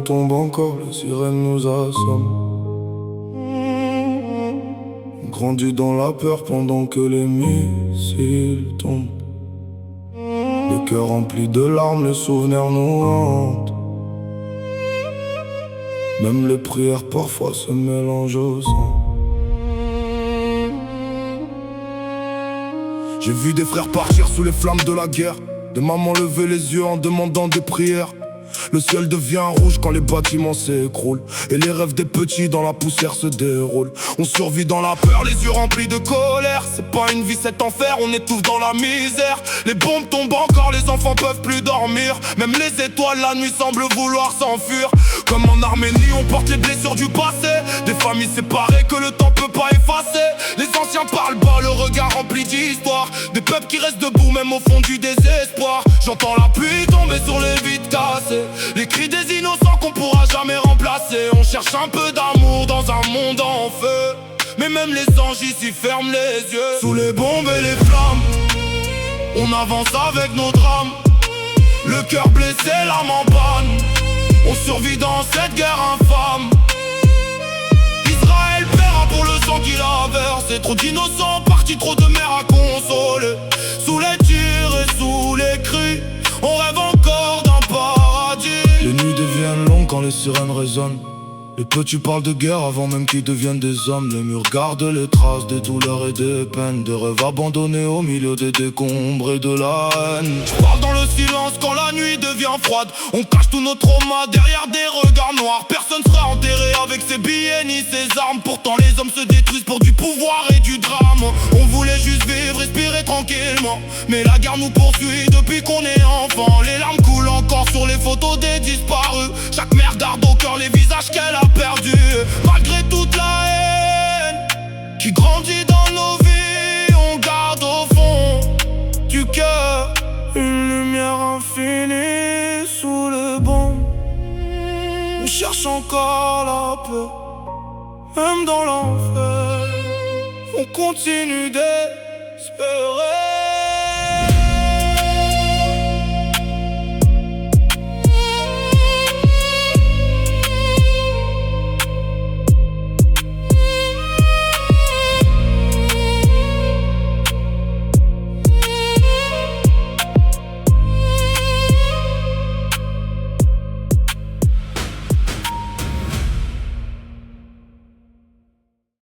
tombe encore, les sirènes nous assomment. Grandis dans la peur pendant que les missiles tombent. Les cœurs remplis de larmes, les souvenirs nous hantent. Même les prières parfois se mélangent au sang. J'ai vu des frères partir sous les flammes de la guerre, des mamans lever les yeux en demandant des prières. Le ciel devient rouge quand les bâtiments s'écroulent, et les rêves des petits dans la poussière se déroulent. On survit dans la peur, les yeux remplis de colère. C'est pas une vie, cet enfer, on étouffe dans la misère. Les bombes tombent encore, les enfants peuvent plus dormir. Même les étoiles la nuit semblent vouloir s'enfuir. Comme en Arménie, on porte les blessures du passé. Des familles séparées que le temps peut pas effacer. Les anciens parlent bas, le regard rempli d'histoire. Des peuples qui restent debout même au fond du désespoir. J'entends la pluie tomber sur les vitres cassées, les cris des innocents qu'on pourra jamais remplacer. On cherche un peu d'amour dans un monde en feu, mais même les anges ici ferment les yeux. Sous les bombes et les flammes, on avance avec nos drames. Le cœur blessé, l'âme en panne, on survit dans cette guerre infâme. Israël paiera pour le sang qu'il a versé. Trop d'innocents partis, trop de mères à consoler. Sous les tirs et sous les cris, on rêve encore d'un paradis. Les nuits deviennent longues quand les sirènes résonnent. Les petits parlent de guerre avant même qu'ils deviennent des hommes. Les murs gardent les traces des douleurs et des peines, des rêves abandonnés au milieu des décombres et de la haine. Je parle dans le silence quand la nuit devient froide. On cache tous nos traumas derrière des regards noirs. Personne sera enterré avec ses billets ni ses armes. Pourtant les hommes se détruisent pour du pouvoir et du drame. On voulait juste vivre, respirer tranquillement, mais la guerre nous poursuit depuis qu'on est enfant. Les larmes coulent encore sur les photos des disparus. Chaque mère garde au cœur les visages qu'elle a perdu. Malgré toute la haine qui grandit dans nos vies, on garde au fond du cœur une lumière infinie. Sous les bombes, on cherche encore la paix. Même dans l'enfer, on continue d'espérer.